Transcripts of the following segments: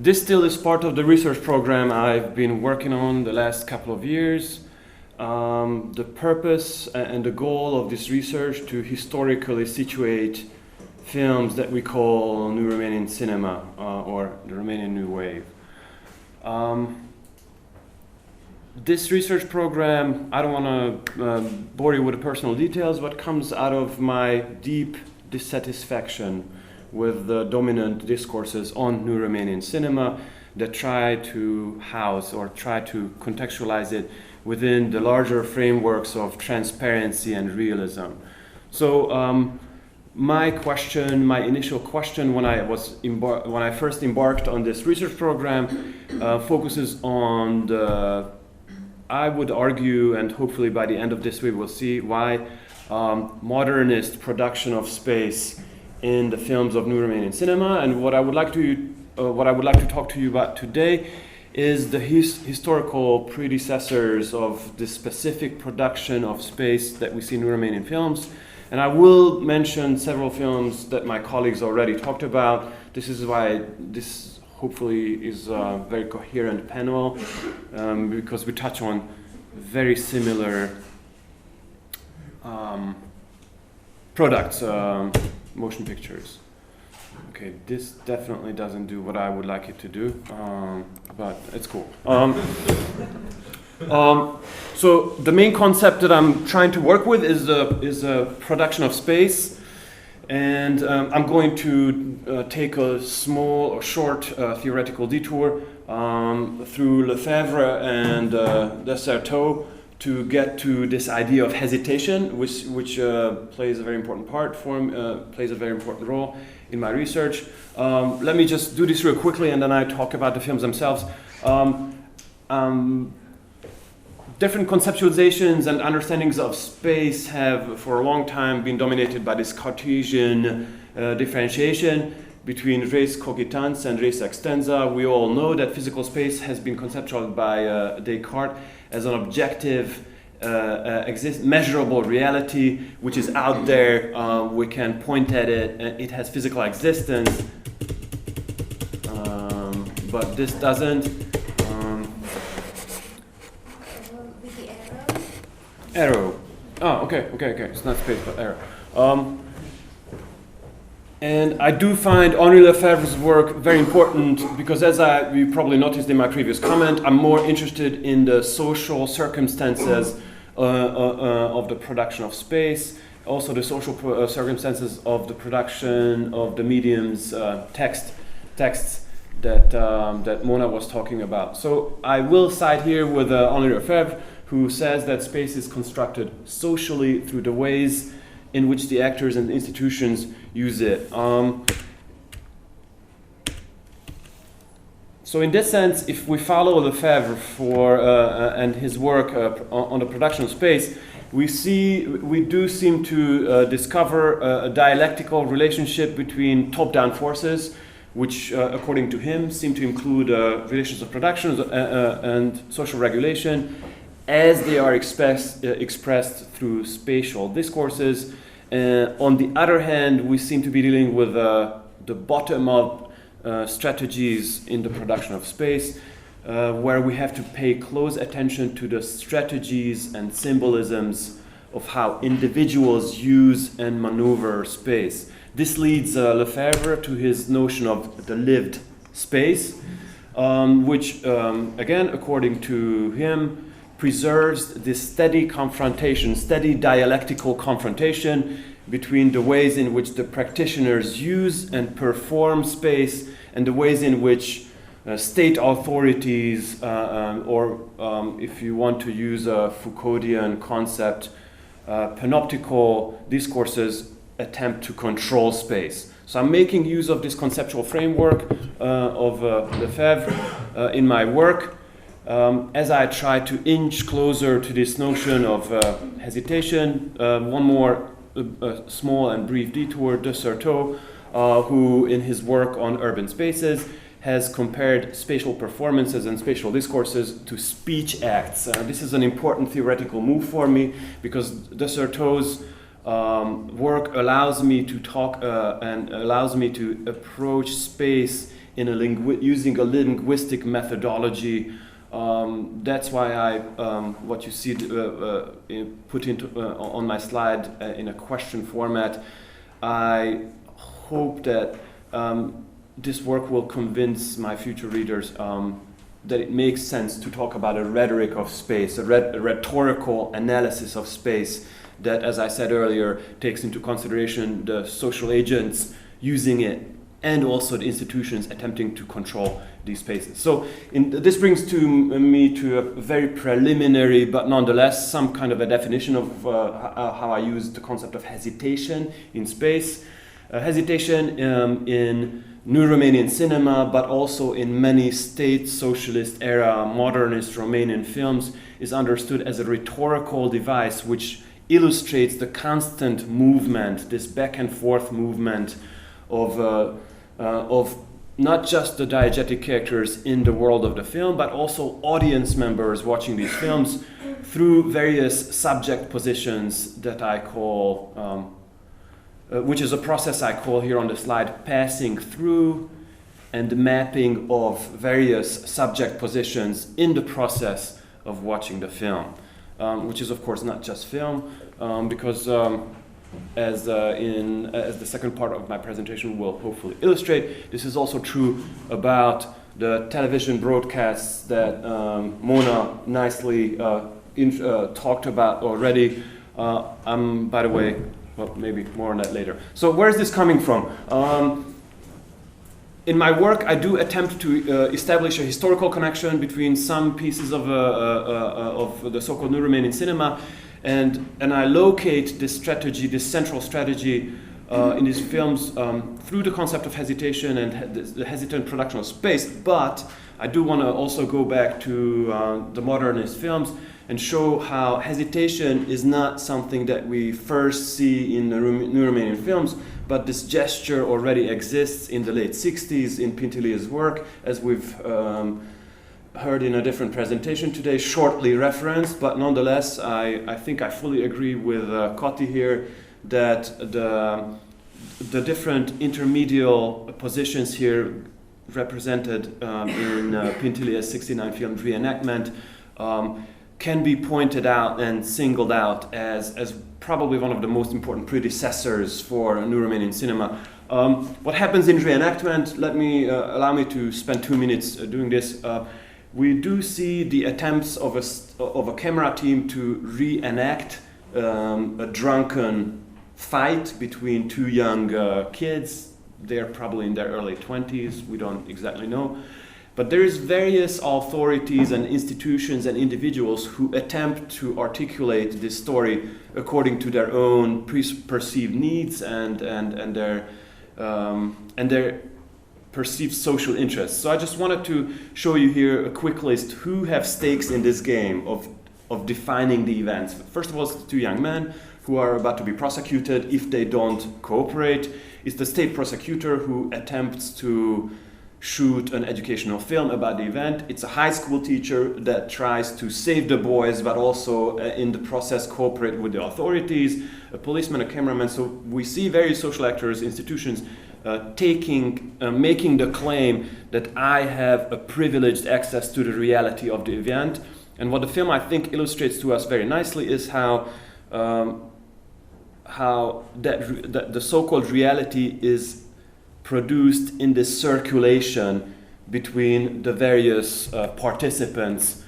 This still is part of the research program I've been working on the last couple of years. The purpose and the goal of this research to historically situate films that we call New Romanian cinema or the Romanian New Wave. This research program, I don't want to bore you with the personal details, but comes out of my deep dissatisfaction with the dominant discourses on New Romanian cinema that try to house or try to contextualize it within the larger frameworks of transparency and realism. So my initial question when I first embarked on this research program focuses on the, I would argue, and hopefully by the end of this we will see why modernist production of space in the films of New Romanian cinema, and what I would like to talk to you about today is the historical predecessors of the specific production of space that we see in New Romanian films. And I will mention several films that my colleagues already talked about. This is why this hopefully is a very coherent panel, because we touch on very similar products, motion pictures. Okay, this definitely doesn't do what I would like it to do, but it's cool. So the main concept that I'm trying to work with is a production of space, and I'm going to take a small or short theoretical detour through Lefebvre and Desserteau to get to this idea of hesitation, which plays a very important plays a very important role in my research. Let me just do this real quickly, and then I talk about the films themselves. Different conceptualizations and understandings of space have for a long time been dominated by this Cartesian differentiation between res cogitans and res extensa. We all know that physical space has been conceptualized by Descartes as an objective, measurable reality which is out there. We can point at it. It has physical existence, but this doesn't. With the arrow? Arrow. Oh, okay. It's not space, but arrow. And I do find Henri Lefebvre's work very important because, as you probably noticed in my previous comment, I'm more interested in the social circumstances of the production of space, also the social circumstances of the production of the mediums, texts that Mona was talking about. So I will side here with Henri Lefebvre, who says that space is constructed socially through the ways in which the actors and institutions use it. So in this sense, if we follow Lefebvre and his work on the production of space, we do seem to discover a dialectical relationship between top-down forces, which according to him seem to include relations of production and social regulation, as they are expressed through spatial discourses. On the other hand, we seem to be dealing with the bottom-up strategies in the production of space, where we have to pay close attention to the strategies and symbolisms of how individuals use and maneuver space. This leads Lefebvre to his notion of the lived space, which, again, according to him, preserves this steady dialectical confrontation between the ways in which the practitioners use and perform space and the ways in which state authorities, or if you want to use a Foucauldian concept, panoptical discourses attempt to control space. So I'm making use of this conceptual framework of Lefebvre in my work. As I try to inch closer to this notion of hesitation, one more small and brief detour, Desserteau, who in his work on urban spaces has compared spatial performances and spatial discourses to speech acts. This is an important theoretical move for me because Desserteau's work allows me to talk and allows me to approach space using a linguistic methodology. That's why I, what you see put into on my slide in a question format. I hope that this work will convince my future readers that it makes sense to talk about a rhetoric of space, a rhetorical analysis of space that, as I said earlier, takes into consideration the social agents using it and also the institutions attempting to control these spaces. So this brings me to a very preliminary, but nonetheless some kind of a definition of how I use the concept of hesitation in space. Hesitation in New Romanian cinema, but also in many state socialist era modernist Romanian films, is understood as a rhetorical device which illustrates the constant movement, this back and forth movement of not just the diegetic characters in the world of the film, but also audience members watching these films through various subject positions that I call, which is a process I call here on the slide, passing through and mapping of various subject positions in the process of watching the film, which is of course not just film, because as the second part of my presentation will hopefully illustrate, this is also true about the television broadcasts that Mona nicely talked about already. By the way, well, maybe more on that later. So where is this coming from? In my work, I do attempt to establish a historical connection between some pieces of the so-called New Romanian cinema, and I locate this strategy, this central strategy in these films through the concept of hesitation and the hesitant production of space. But I do want to also go back to the modernist films and show how hesitation is not something that we first see in the New Romanian films, but this gesture already exists in the late 60s in Pintilia's work, as we've heard in a different presentation today, shortly referenced, but nonetheless, I think I fully agree with Kati here that the different intermedial positions here represented in Pintilia's 69 film Reenactment can be pointed out and singled out as probably one of the most important predecessors for New Romanian cinema. What happens in Reenactment, allow me to spend 2 minutes doing this. We do see the attempts of a camera team to reenact a drunken fight between two young kids. They're probably in their early 20s, we don't exactly know. But there's various authorities and institutions and individuals who attempt to articulate this story according to their own perceived needs and their perceived social interests. So I just wanted to show you here a quick list who have stakes in this game of defining the events. First of all, it's the two young men who are about to be prosecuted if they don't cooperate. It's the state prosecutor who attempts to shoot an educational film about the event. It's a high school teacher that tries to save the boys, but also in the process cooperate with the authorities, a policeman, a cameraman. So we see various social actors, institutions making the claim that I have a privileged access to the reality of the event. And what the film, I think, illustrates to us very nicely is how the so-called reality is produced in this circulation between the various participants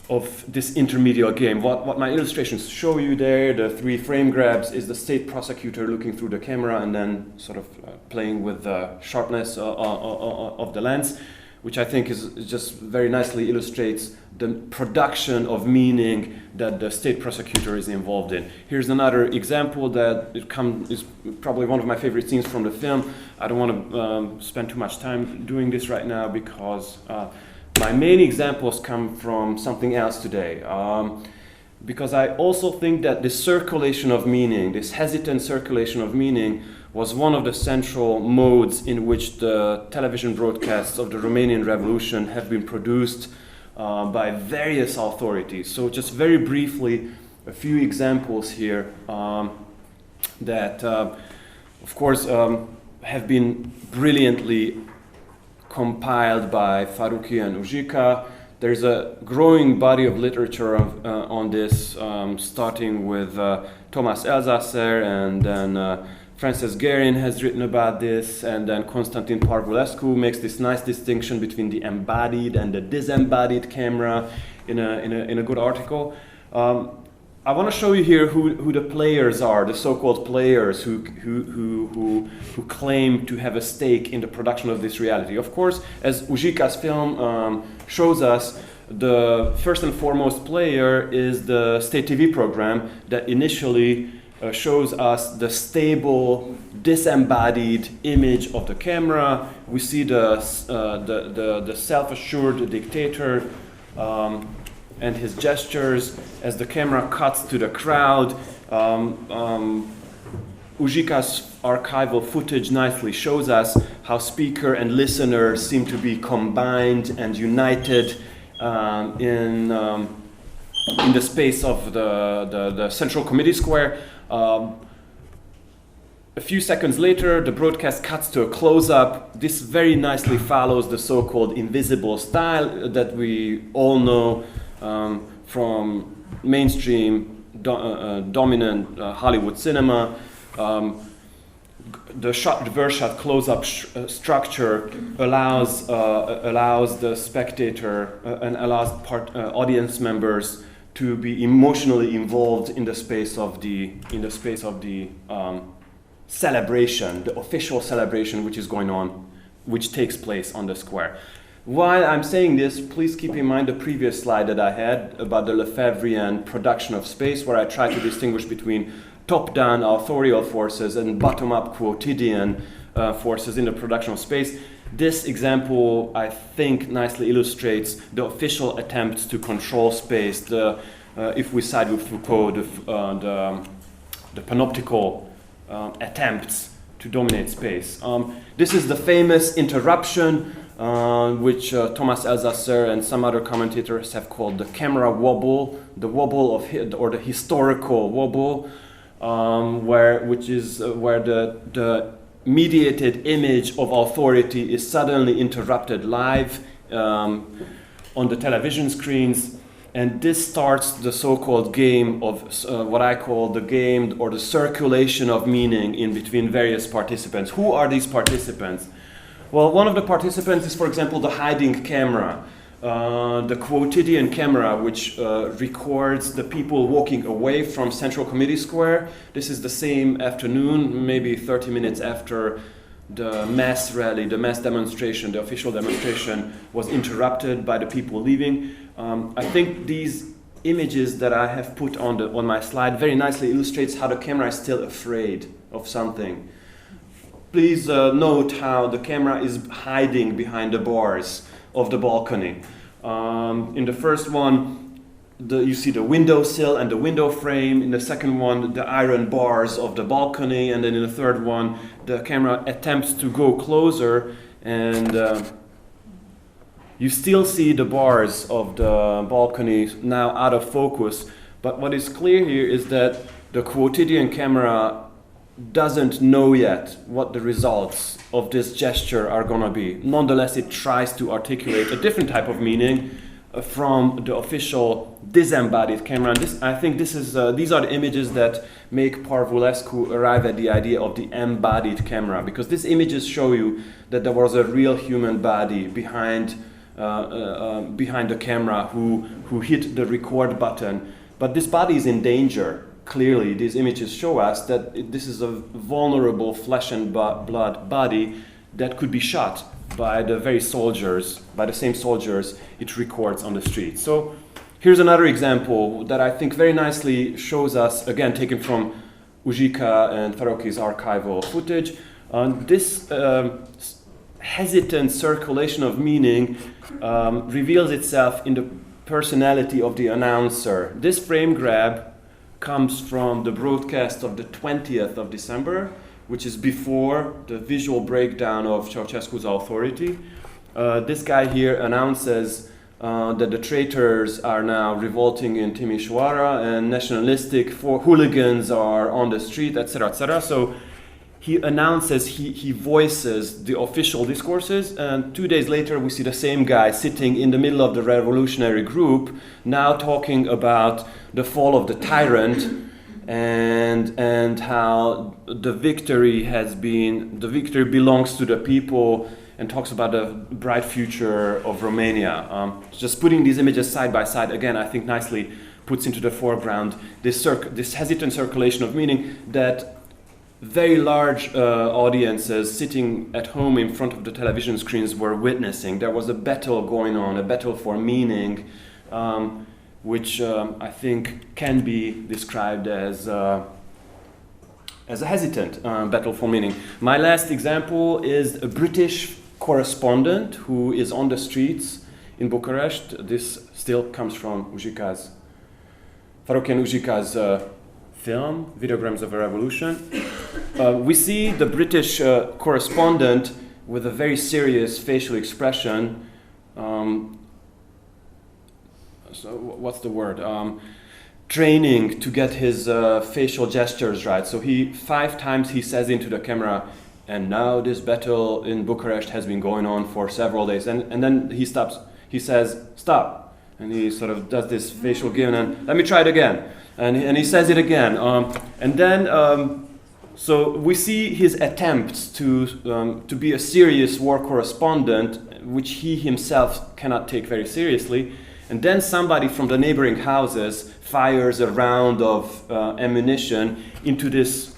of this intermediate game. What my illustrations show you there, the three frame grabs, is the state prosecutor looking through the camera and then sort of playing with the sharpness of the lens, which I think is just very nicely illustrates the production of meaning that the state prosecutor is involved in. Here's another example that is probably one of my favorite scenes from the film. I don't want to spend too much time doing this right now because my main examples come from something else today. Because I also think that this circulation of meaning, this hesitant circulation of meaning, was one of the central modes in which the television broadcasts of the Romanian Revolution have been produced by various authorities. So just very briefly, a few examples here that, of course, have been brilliantly compiled by Faruqi and Ujika. There's a growing body of literature on this, starting with Thomas Elsasser, and then Frances Guerin has written about this, and then Constantin Parvulescu makes this nice distinction between the embodied and the disembodied camera in a good article. I want to show you here who the players are, the so-called players who claim to have a stake in the production of this reality. Of course, as Ujika's film shows us, the first and foremost player is the state TV program that initially shows us the stable, disembodied image of the camera. We see the self-assured dictator and his gestures as the camera cuts to the crowd. Ujika's archival footage nicely shows us how speaker and listener seem to be combined and united in the space of the Central Committee Square. A few seconds later, the broadcast cuts to a close-up. This very nicely follows the so-called invisible style that we all know from mainstream dominant Hollywood cinema. The reverse shot close-up structure allows the spectator and allows audience members to be emotionally involved in the space of the celebration, the official celebration which is going on, which takes place on the square. While I'm saying this, please keep in mind the previous slide that I had about the Lefebvrean production of space, where I try to distinguish between top-down authorial forces and bottom-up quotidian forces in the production of space. This example, I think, nicely illustrates the official attempts to control space. If we side with Foucault, the panoptical attempts to dominate space. This is the famous interruption, which Thomas Elsasser and some other commentators have called the camera wobble, the wobble of or the historical wobble, where the mediated image of authority is suddenly interrupted live on the television screens, and this starts the so-called game of what I call the game or the circulation of meaning in between various participants. Who are these participants? Well, one of the participants is, for example, the hiding camera, the quotidian camera, which records the people walking away from Central Committee Square. This is the same afternoon, maybe 30 minutes after the mass rally, the mass demonstration, the official demonstration was interrupted by the people leaving. I think these images that I have put on my slide very nicely illustrates how the camera is still afraid of something. Please note how the camera is hiding behind the bars of the balcony. In the first one, you see the windowsill and the window frame. In the second one, the iron bars of the balcony. And then in the third one, the camera attempts to go closer, and you still see the bars of the balcony now out of focus. But what is clear here is that the quotidian camera doesn't know yet what the results of this gesture are going to be. Nonetheless, it tries to articulate a different type of meaning from the official disembodied camera. And I think these are the images that make Parvulescu arrive at the idea of the embodied camera, because these images show you that there was a real human body behind the camera who hit the record button. But this body is in danger. Clearly, these images show us that this is a vulnerable flesh and blood body that could be shot by the same soldiers it records on the street. So here's another example that I think very nicely shows us, again taken from Ujika and Faruqi's archival footage. This hesitant circulation of meaning reveals itself in the personality of the announcer. This frame grab comes from the broadcast of the 20th of December, which is before the visual breakdown of Ceausescu's authority. This guy here announces that the traitors are now revolting in Timișoara and nationalistic hooligans are on the street, etc., etc. So he announces, he voices the official discourses, and 2 days later we see the same guy sitting in the middle of the revolutionary group, now talking about the fall of the tyrant and how the victory belongs to the people, and talks about the bright future of Romania. Just putting these images side by side, again, I think nicely puts into the foreground this hesitant circulation of meaning that very large audiences sitting at home in front of the television screens were witnessing. There was a battle going on, a battle for meaning, which I think can be described as a hesitant battle for meaning. My last example is a British correspondent who is on the streets in Bucharest. This still comes from Farokyan Uzsika's film, Videograms of a Revolution. We see the British correspondent with a very serious facial expression. So what's the word? Training to get his facial gestures right. So 5 times he says into the camera, and now this battle in Bucharest has been going on for several days. And then he stops. He says, stop. And he sort of does this facial give, and let me try it again. And he says it again. And then, so we see his attempts to be a serious war correspondent, which he himself cannot take very seriously. And then somebody from the neighboring houses fires a round of ammunition into this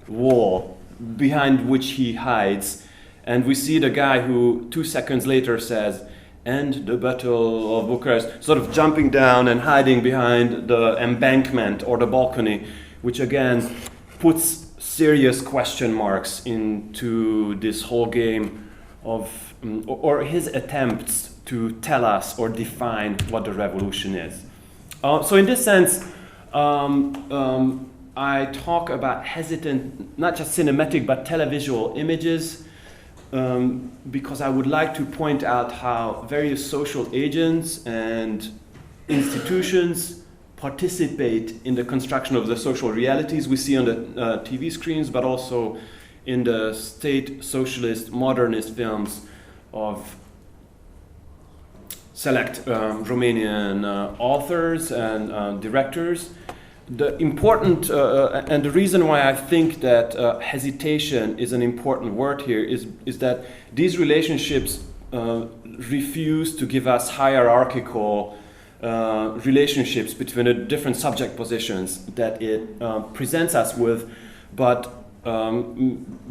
wall behind which he hides. And we see the guy who 2 seconds later says, "End the Battle of Bucharest," sort of jumping down and hiding behind the embankment or the balcony, which again puts serious question marks into this whole game of, or his attempts to tell us or define what the revolution is. So in this sense, I talk about hesitant, not just cinematic, but televisual images, because I would like to point out how various social agents and institutions participate in the construction of the social realities we see on the TV screens, but also in the state socialist modernist films of select Romanian authors and directors. The important, and the reason why I think that hesitation is an important word here is that these relationships refuse to give us hierarchical relationships between the different subject positions that it presents us with, but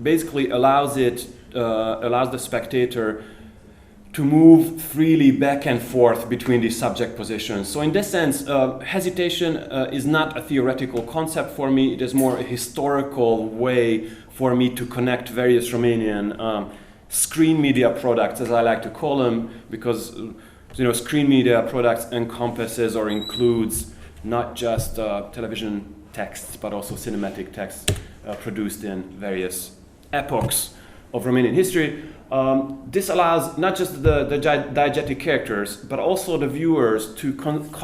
basically allows the spectator to move freely back and forth between these subject positions. So in this sense, hesitation is not a theoretical concept for me. It is more a historical way for me to connect various Romanian screen media products, as I like to call them, because screen media products encompasses or includes not just television texts, but also cinematic texts produced in various epochs of Romanian history. This allows not just the diegetic characters, but also the viewers to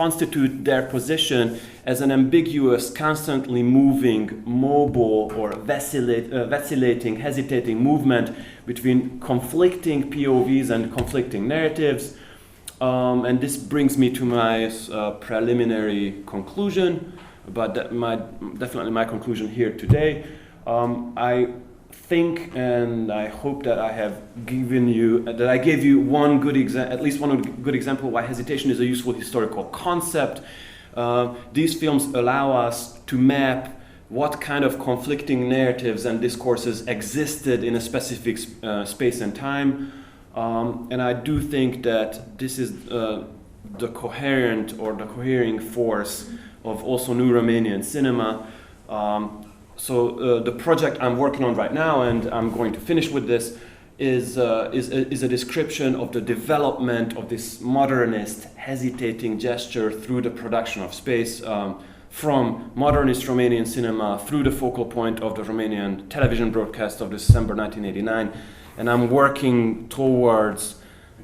constitute their position as an ambiguous, constantly moving, mobile, or vacillating, hesitating movement between conflicting POVs and conflicting narratives. And this brings me to my preliminary conclusion, but definitely my conclusion here today. I think, and I hope that I gave you one good at least one good example why hesitation is a useful historical concept. These films allow us to map what kind of conflicting narratives and discourses existed in a specific space and time. And I do think that this is the coherent or the cohering force of also new Romanian cinema. So the project I'm working on right now, and I'm going to finish with this, is a description of the development of this modernist, hesitating gesture through the production of space, from modernist Romanian cinema through the focal point of the Romanian television broadcast of December 1989. And I'm working towards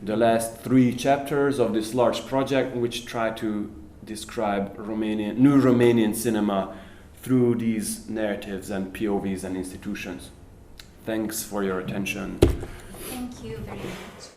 the last 3 chapters of this large project, which try to describe new Romanian cinema through these narratives and POVs and institutions. Thanks for your attention. Thank you very much.